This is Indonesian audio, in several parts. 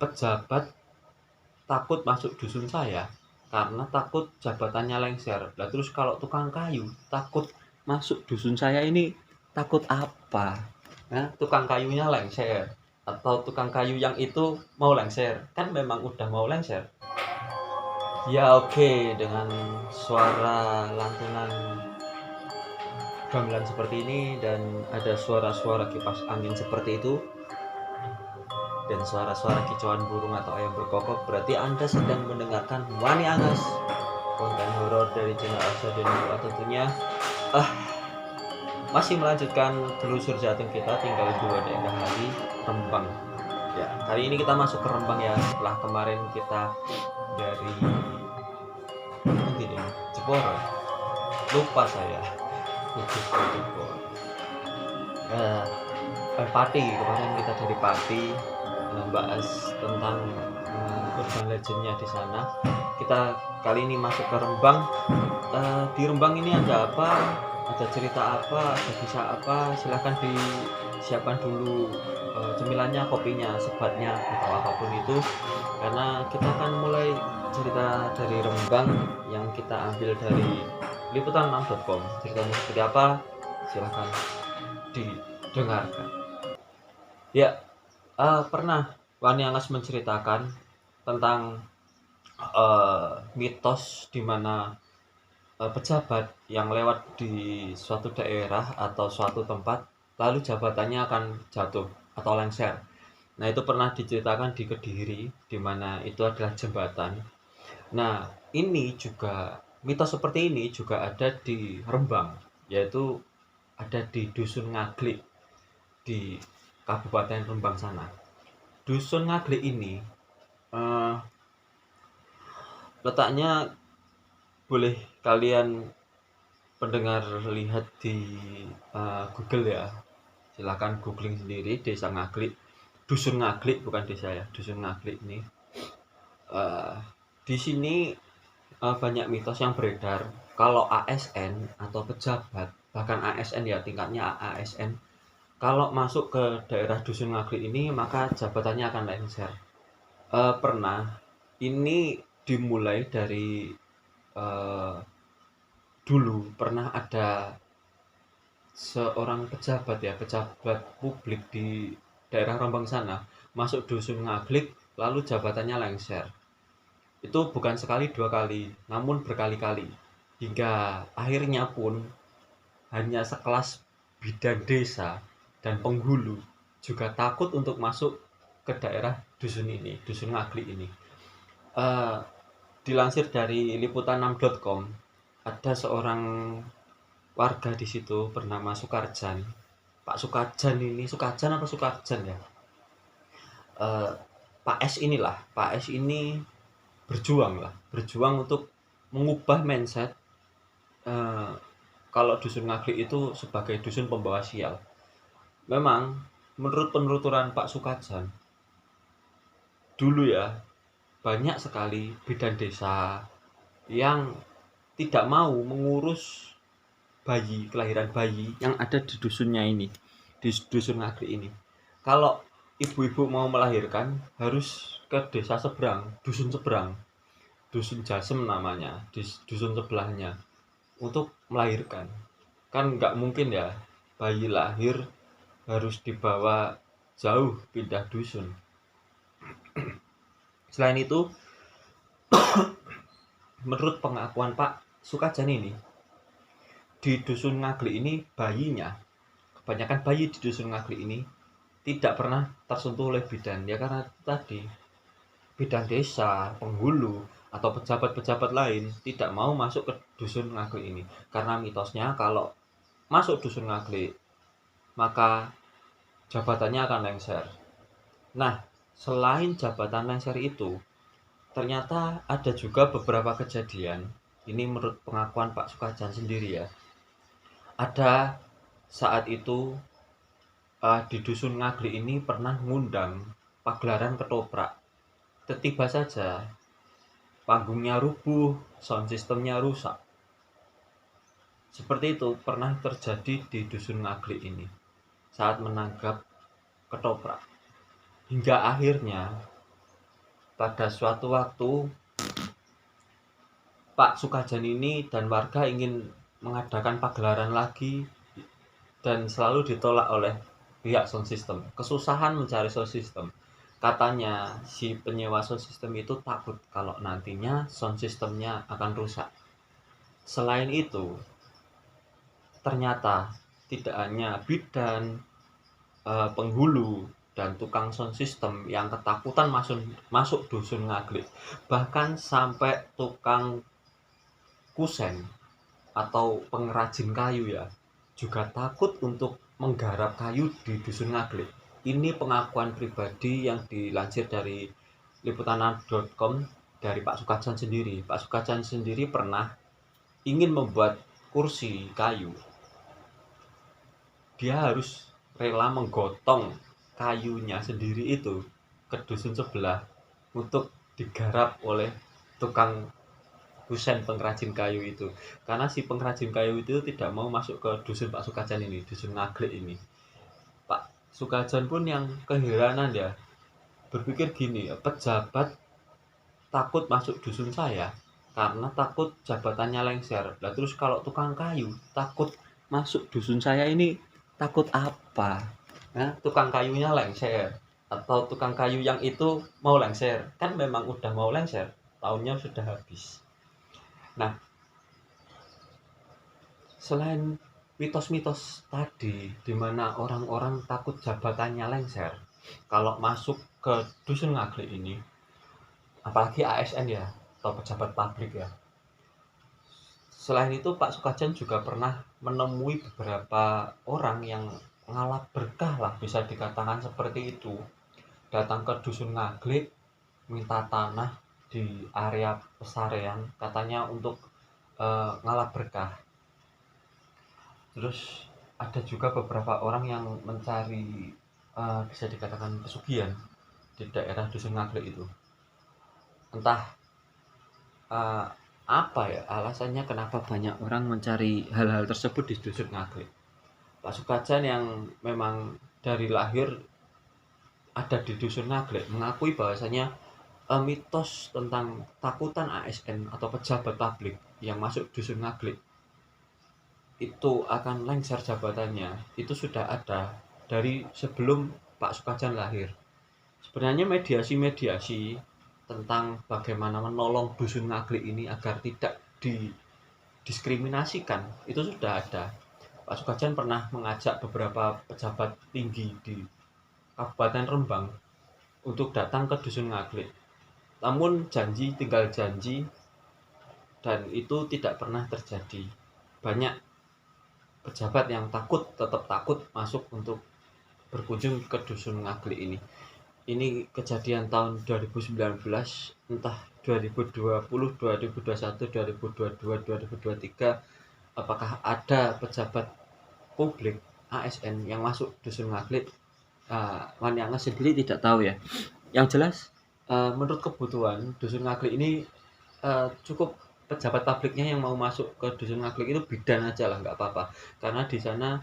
pejabat takut masuk dusun saya karena takut jabatannya lengser. Lah terus kalau tukang kayu takut masuk dusun saya ini takut apa? Nah, tukang kayunya lengser atau tukang kayu yang itu mau lengser? Kan memang udah mau lengser. Ya oke, dengan suara lantunan gamelan seperti ini dan ada suara-suara kipas angin seperti itu dan suara-suara kicauan burung atau ayam berkokok, berarti Anda sedang mendengarkan Wani Angas, konten horor dari channel Asa dan Nurul. Tentunya masih melanjutkan telusur jantung kita, tinggal 2 daerah lagi, Rembang. Ya, kali ini kita masuk ke Rembang ya, setelah kemarin kita dari Jeporo. Lupa saya. Kudus ke Jeporo. Pati, kemarin kita dari Pati membahas tentang urban legendnya di sana. Kita kali ini masuk ke Rembang. Di Rembang ini ada apa? Ada cerita apa? Ada kisah apa? Silahkan disiapkan dulu cemilannya, kopinya, sebatnya atau apapun itu. Karena kita akan mulai cerita dari Rembang yang kita ambil dari liputan6.com. Ceritanya seperti apa? Silahkan didengarkan. Ya, pernah Wani Angas menceritakan tentang mitos di mana pejabat yang lewat di suatu daerah atau suatu tempat lalu jabatannya akan jatuh atau lengser. Nah, itu pernah diceritakan di Kediri di mana itu adalah jembatan. Nah, ini juga mitos seperti ini juga ada di Rembang, yaitu ada di Dusun Ngaglik di Kabupaten Rembang sana. Dusun Ngaglik ini letaknya boleh kalian pendengar lihat di Google ya. Silahkan googling sendiri Desa Ngaglik, Dusun Ngaglik bukan desa ya, Dusun Ngaglik ini. Di sini banyak mitos yang beredar kalau ASN atau pejabat, bahkan ASN ya, tingkatnya ASN, kalau masuk ke daerah Dusun Ngaglik ini maka jabatannya akan lengser. Pernah ini dimulai dari dulu pernah ada seorang pejabat publik di daerah Rembang sana masuk Dusun Ngaglik lalu jabatannya lengser. Itu bukan sekali 2 kali, namun berkali-kali. Hingga akhirnya pun hanya sekelas bidan desa dan penghulu juga takut untuk masuk ke daerah dusun ini, Dusun Ngaglik ini. Dilansir dari liputan6.com, ada seorang warga di situ bernama Sukarjan. Pak Sukarjan ini, Sukarjan apa Sukarjan ya? Pak S ini berjuang untuk mengubah mindset kalau Dusun Ngaglik itu sebagai dusun pembawa sial. Memang menurut penuturan Pak Sukarjan, dulu ya banyak sekali bidan desa yang tidak mau mengurus kelahiran bayi yang ada di dusunnya ini, di Dusun Ngaglik ini. Kalau ibu-ibu mau melahirkan harus ke desa seberang, dusun seberang, Dusun Jasem namanya, di dusun sebelahnya, untuk melahirkan. Kan nggak mungkin ya bayi lahir harus dibawa jauh pindah dusun. Selain itu, menurut pengakuan Pak Sukajan ini, di Dusun Ngaglik ini kebanyakan bayi di Dusun Ngaglik ini tidak pernah tersentuh oleh bidan. Ya karena tadi bidan desa, penghulu, atau pejabat-pejabat lain tidak mau masuk ke Dusun Ngaglik ini. Karena mitosnya kalau masuk Dusun Ngaglik maka jabatannya akan lengser. Nah, selain jabatan lengser itu, ternyata ada juga beberapa kejadian. Ini menurut pengakuan Pak Sukajan sendiri ya. Ada saat itu di Dusun Ngaglik ini pernah ngundang pagelaran ketoprak. Tiba saja panggungnya rubuh, sound systemnya rusak. Seperti itu pernah terjadi di Dusun Ngaglik ini saat menanggap ketoprak. Hingga akhirnya pada suatu waktu Pak Sukajan ini dan warga ingin mengadakan pagelaran lagi dan selalu ditolak oleh pihak sound system. Kesusahan mencari sound system. Katanya si penyewa sound system itu takut kalau nantinya sound systemnya akan rusak. Selain itu, ternyata tidak hanya bidan, penghulu, dan tukang sound system yang ketakutan masuk dusun Ngaglik, bahkan sampai tukang kusen atau pengrajin kayu ya juga takut untuk menggarap kayu di dusun Ngaglik. Ini pengakuan pribadi yang dilansir dari liputan.com dari Pak Sukajan sendiri. Pak Sukajan sendiri pernah ingin membuat kursi kayu. Dia harus rela menggotong kayunya sendiri itu ke dusun sebelah untuk digarap oleh tukang kusen pengrajin kayu itu, karena si pengrajin kayu itu tidak mau masuk ke dusun Pak Sukajan ini, dusun Ngaglik ini. Pak Sukajan pun yang keheranan ya, berpikir gini, pejabat takut masuk dusun saya karena takut jabatannya lengser. Lah terus kalau tukang kayu takut masuk dusun saya ini takut apa? Nah, tukang kayunya lengser atau tukang kayu yang itu mau lengser? Kan memang udah mau lengser, tahunnya sudah habis. Nah, selain mitos-mitos tadi di mana orang-orang takut jabatannya lengser kalau masuk ke dusun Ngaglik ini, apalagi ASN ya atau pejabat publik ya. Selain itu Pak Sukajan juga pernah menemui beberapa orang yang ngalap berkah lah, bisa dikatakan seperti itu. Datang ke dusun Ngaglik minta tanah di area pesarean katanya untuk ngalap berkah. Terus ada juga beberapa orang yang mencari bisa dikatakan pesugihan di daerah dusun Ngaglik itu. Entah uh, apa ya alasannya kenapa banyak orang mencari hal-hal tersebut di dusun Ngaglik. Pak Sukajan yang memang dari lahir ada di dusun Ngaglik mengakui bahwasanya mitos tentang takutan ASN atau pejabat publik yang masuk dusun Ngaglik itu akan lengser jabatannya itu sudah ada dari sebelum Pak Sukajan lahir. Sebenarnya mediasi-mediasi tentang bagaimana menolong dusun Ngaglik ini agar tidak didiskriminasikan itu sudah ada. Pak Sukajan pernah mengajak beberapa pejabat tinggi di Kabupaten Rembang untuk datang ke dusun Ngaglik. Namun janji tinggal janji dan itu tidak pernah terjadi. Banyak pejabat yang tetap takut masuk untuk berkunjung ke dusun Ngaglik ini. Ini kejadian tahun 2019, entah 2020, 2021, 2022, 2023, apakah ada pejabat publik ASN yang masuk dusun Ngaglik? Manianga sendiri tidak tahu ya. Yang jelas, menurut kebutuhan dusun Ngaglik ini cukup pejabat publiknya yang mau masuk ke dusun Ngaglik itu bidan aja lah, nggak apa-apa. Karena di sana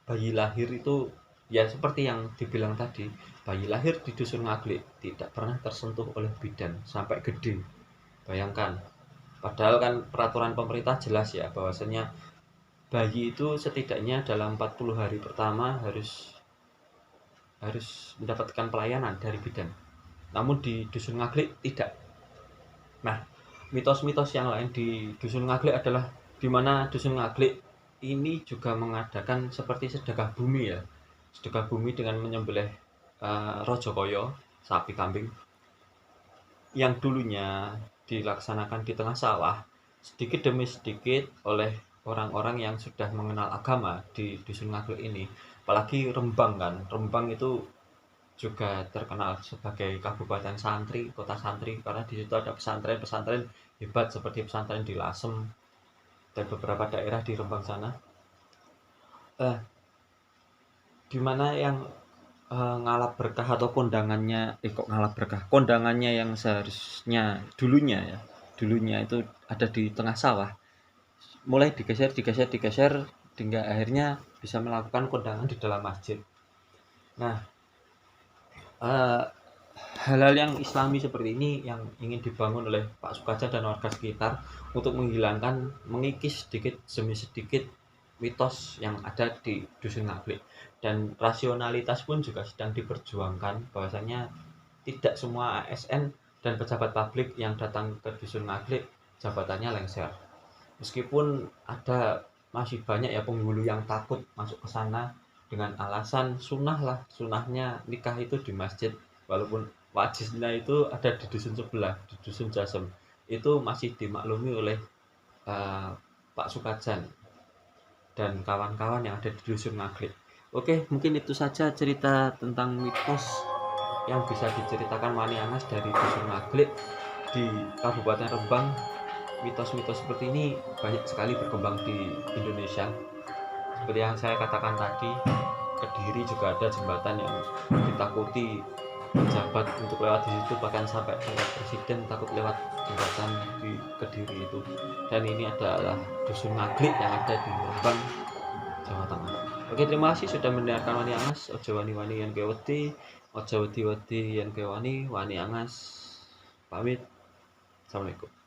bayi lahir itu ya seperti yang dibilang tadi, bayi lahir di dusun Ngaglik tidak pernah tersentuh oleh bidan sampai gede. Bayangkan, padahal kan peraturan pemerintah jelas ya bahwasanya bayi itu setidaknya dalam 40 hari pertama harus mendapatkan pelayanan dari bidan. Namun di dusun Ngaglik tidak. Nah, mitos-mitos yang lain di dusun Ngaglik adalah di mana dusun Ngaglik ini juga mengadakan seperti sedekah bumi ya. Sedekah bumi dengan menyembelih rojokoyo, sapi kambing yang dulunya dilaksanakan di tengah sawah, sedikit demi sedikit oleh orang-orang yang sudah mengenal agama di dusun Ngaglik ini. Apalagi Rembang kan, Rembang itu juga terkenal sebagai kabupaten santri, kota santri, karena di situ ada pesantren-pesantren hebat seperti pesantren di Lasem dan beberapa daerah di Rembang sana. Di mana yang ngalap berkah atau kondangannya kondangannya yang seharusnya dulunya itu ada di tengah sawah, mulai digeser hingga akhirnya bisa melakukan kondangan di dalam masjid. Nah, hal-hal yang islami seperti ini yang ingin dibangun oleh Pak Sukaja dan warga sekitar untuk menghilangkan, mengikis sedikit demi sedikit mitos yang ada di Dusun Ngaglik. Dan rasionalitas pun juga sedang diperjuangkan bahwasanya tidak semua ASN dan pejabat publik yang datang ke Dusun Ngaglik jabatannya lengser. Meskipun ada masih banyak ya penghulu yang takut masuk ke sana dengan alasan sunnah lah, sunnahnya nikah itu di masjid, walaupun wajibnya itu ada di dusun sebelah, di dusun Jasem. Itu masih dimaklumi oleh uh, Pak Sukajan dan kawan-kawan yang ada di dusun Ngaglik. Oke, mungkin itu saja cerita tentang mitos yang bisa diceritakan Wani Anas dari dusun Ngaglik di Kabupaten Rembang. Mitos-mitos seperti ini banyak sekali berkembang di Indonesia. Seperti yang saya katakan tadi, Kediri juga ada jembatan yang ditakuti pejabat untuk lewat di situ, bahkan sampai tingkat presiden takut lewat jembatan di Kediri itu. Dan ini adalah dusun Ngaglik yang ada di Rembang, Jawa Tengah. Oke, terima kasih sudah mendengarkan Wani Angas. Ojo wani-wani yang kewedi, ojo wedi-wedi yang kewani, Wani Angas pamit. Assalamualaikum.